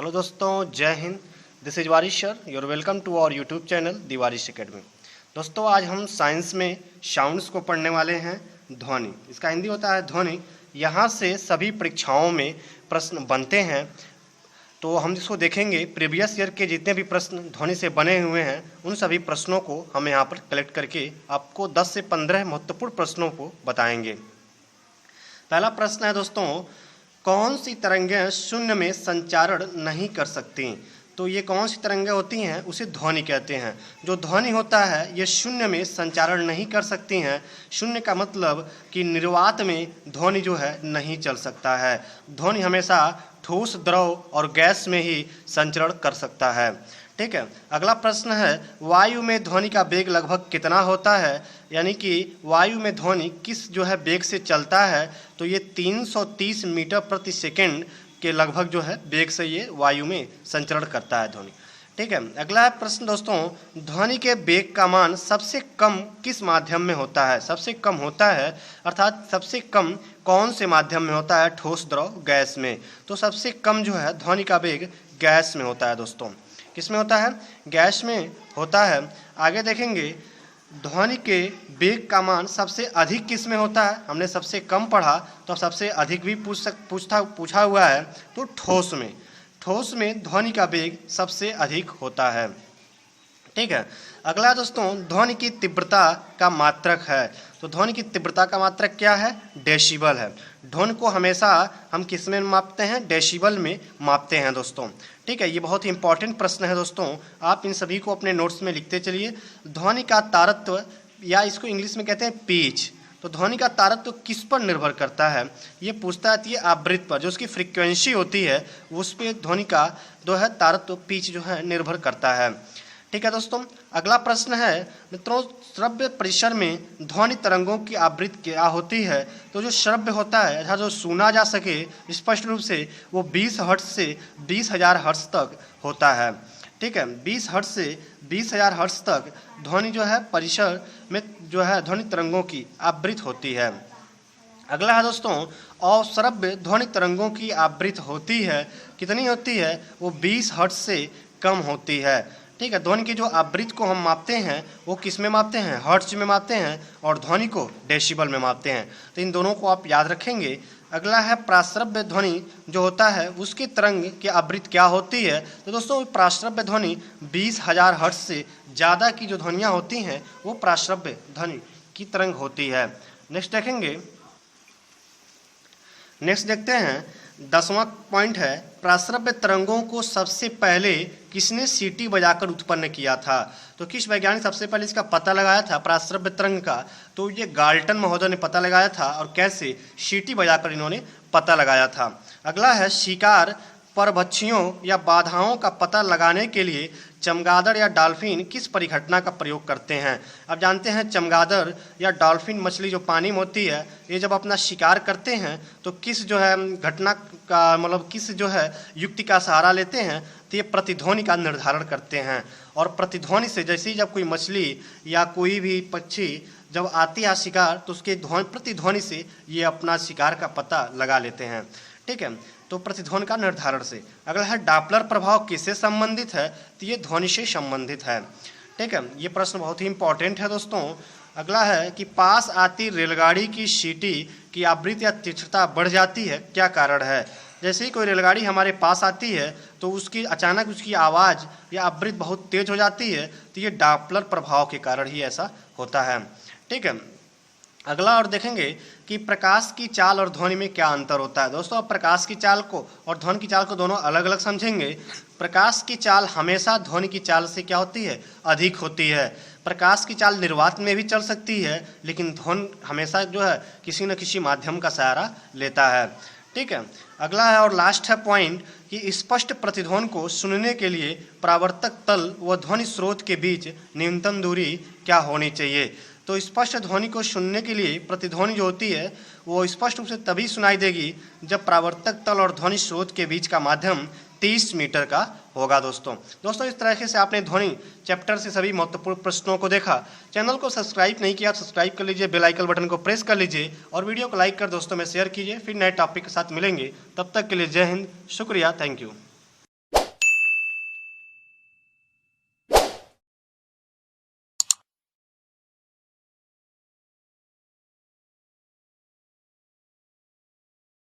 Hello दोस्तों, जय Hind. This is Warish sir, your welcome to our YouTube channel the Warish academy. दोस्तों, आज हम साइंस में साउंड्स को पढ़ने वाले हैं। ध्वनि, इसका हिंदी होता है ध्वनि। यहाँ से सभी परीक्षाओं में प्रश्न बनते हैं, तो हम इसको देखेंगे। प्रीवियस ईयर के जितने भी प्रश्न ध्वनि से बने हुए हैं, उन सभी प्रश्नों को हम यहाँ पर कलेक्ट करके आपको 10 से 15 महत्वपूर्ण प्रश्नों को बताएंगे। पहला प्रश्न है दोस्तों, कौन सी तरंगें शून्य में संचारण नहीं कर सकती? तो ये कौन सी तरंगें होती हैं, उसे ध्वनि कहते हैं। जो ध्वनि होता है ये शून्य में संचारण नहीं कर सकती हैं। शून्य का मतलब कि निर्वात में ध्वनि जो है नहीं चल सकता है। ध्वनि हमेशा ठोस, द्रव और गैस में ही संचरण कर सकता है। ठीक है। अगला प्रश्न है, वायु में ध्वनि का वेग लगभग कितना होता है? यानी कि वायु में ध्वनि किस जो है वेग से चलता है? तो ये 330 मीटर प्रति सेकंड के लगभग जो है वेग से ये वायु में संचरण करता है ध्वनि। ठीक है। अगला प्रश्न दोस्तों, ध्वनि के वेग का मान सबसे कम किस माध्यम में होता है? सबसे कम होता है, अर्थात सबसे कम कौन से माध्यम में होता है? ठोस, द्रव, गैस में। तो सबसे कम जो है ध्वनि का वेग गैस में होता है दोस्तों। किस में होता है? गैस में होता है। आगे देखेंगे, ध्वनि के वेग का मान सबसे अधिक किस में होता है? हमने सबसे कम पढ़ा, तो सबसे अधिक भी पूछा हुआ है, तो ठोस में। ठोस में ध्वनि का वेग सबसे अधिक होता है। ठीक है। अगला दोस्तों, ध्वनि की तीव्रता का मात्रक है। तो ध्वनि की तीव्रता का मात्रक क्या है? डेसिबल है। ध्वनि को हमेशा हम किस में मापते हैं? डेसिबल में मापते हैं दोस्तों। ठीक है। ये बहुत ही इंपॉर्टेंट प्रश्न है दोस्तों, आप इन सभी को अपने नोट्स में लिखते चलिए। ध्वनि का तारत्व, या इसको इंग्लिश में कहते हैं पिच। तो ध्वनि का तारत्व किस पर निर्भर करता है? ये पूछता है आवृत्ति पर, जो उसकी फ्रीक्वेंसी होती है उस पर ध्वनि का जो है तारत्व, पिच जो है निर्भर करता है। ठीक है दोस्तों। अगला प्रश्न है मित्रों, श्रव्य परिसर में ध्वनि तरंगों की आवृत्ति क्या होती है? तो जो श्रव्य होता है, अर्थात जो सुना जा सके स्पष्ट रूप से, वो 20 हर्ट्ज से 20,000 हर्ट्ज तक होता है। ठीक है। 20 हर्ट्ज से 20,000 हर्ट्ज तक ध्वनि जो है परिसर में जो है ध्वनि तरंगों की आवृत्ति होती है। अगला है दोस्तों, अश्रव्य ध्वनि तरंगों की आवृत्ति होती है। कितनी होती है? वो 20 हर्ट्ज से कम होती है। ठीक है। ध्वनि की जो आवृत्ति को हम मापते हैं वो किस में मापते हैं? हर्ट्ज में मापते हैं, और ध्वनि को डेसिबल में मापते हैं। तो इन दोनों को आप याद रखेंगे। अगला है, प्राश्रव्य ध्वनि जो होता है उसकी तरंग की आवृत्ति क्या होती है? तो दोस्तों, प्राश्रव्य ध्वनि 20,000 हर्ट्ज से ज़्यादा की जो ध्वनियाँ होती हैं वो प्राश्रव्य ध्वनि की तरंग होती है। नेक्स्ट देखेंगे, नेक्स्ट देखते हैं 10वां पॉइंट है, प्राश्रव्य तरंगों को सबसे पहले किसने सीटी बजाकर उत्पन्न किया था? तो किस वैज्ञानिक सबसे पहले इसका पता लगाया था प्राश्रव्य तरंग का? तो ये गाल्टन महोदय ने पता लगाया था। और कैसे? सीटी बजाकर इन्होंने पता लगाया था। अगला है, शिकार परभक्षियों या बाधाओं का पता लगाने के लिए चमगादड़ या डॉल्फिन किस परिघटना का प्रयोग करते हैं? अब जानते हैं चमगादड़ या डॉल्फिन मछली जो पानी में होती है, ये जब अपना शिकार करते हैं तो किस जो है घटना का, मतलब किस जो है युक्ति का सहारा लेते हैं? तो ये प्रतिध्वनि का निर्धारण करते हैं। और प्रतिध्वनि से, जैसे ही जब कोई मछली या कोई भी पक्षी जब आती है शिकार, तो उसके प्रतिध्वनि से ये अपना शिकार का पता लगा लेते हैं। ठीक है। तो प्रतिध्वनि का निर्धारण से। अगला है, डॉपलर प्रभाव किससे संबंधित है? तो ये ध्वनि से संबंधित है। ठीक है। ये प्रश्न बहुत ही इंपॉर्टेंट है दोस्तों। अगला है कि पास आती रेलगाड़ी की सीटी की आवृत्ति या तीव्रता बढ़ जाती है, क्या कारण है? जैसे ही कोई रेलगाड़ी हमारे पास आती है तो उसकी अचानक उसकी आवाज़ या आवृत्ति बहुत तेज हो जाती है, तो ये डॉपलर प्रभाव के कारण ही ऐसा होता है। ठीक है। अगला और देखेंगे कि प्रकाश की चाल और ध्वनि में क्या अंतर होता है। दोस्तों, आप प्रकाश की चाल को और ध्वनि की चाल को दोनों अलग अलग समझेंगे। प्रकाश की चाल हमेशा ध्वनि की चाल से क्या होती है? अधिक होती है। प्रकाश की चाल निर्वात में भी चल सकती है, लेकिन ध्वनि हमेशा जो है किसी न किसी माध्यम का सहारा लेता है। ठीक है। अगला है और लास्ट है पॉइंट कि स्पष्ट प्रतिध्वनि को सुनने के लिए परावर्तक तल व ध्वनि स्रोत के बीच न्यूनतम दूरी क्या होनी चाहिए? तो स्पष्ट ध्वनि को सुनने के लिए प्रतिध्वनि जो होती है वो स्पष्ट रूप से तभी सुनाई देगी जब परावर्तक तल और ध्वनि स्रोत के बीच का माध्यम 30 मीटर का होगा दोस्तों इस तरह से आपने ध्वनि चैप्टर से सभी महत्वपूर्ण प्रश्नों को देखा। चैनल को सब्सक्राइब नहीं किया, सब्सक्राइब कर लीजिए, बेल आइकन बटन को प्रेस कर लीजिए और वीडियो को लाइक कर दोस्तों में शेयर कीजिए। फिर नए टॉपिक के साथ मिलेंगे, तब तक के लिए जय हिंद, शुक्रिया, थैंक यू।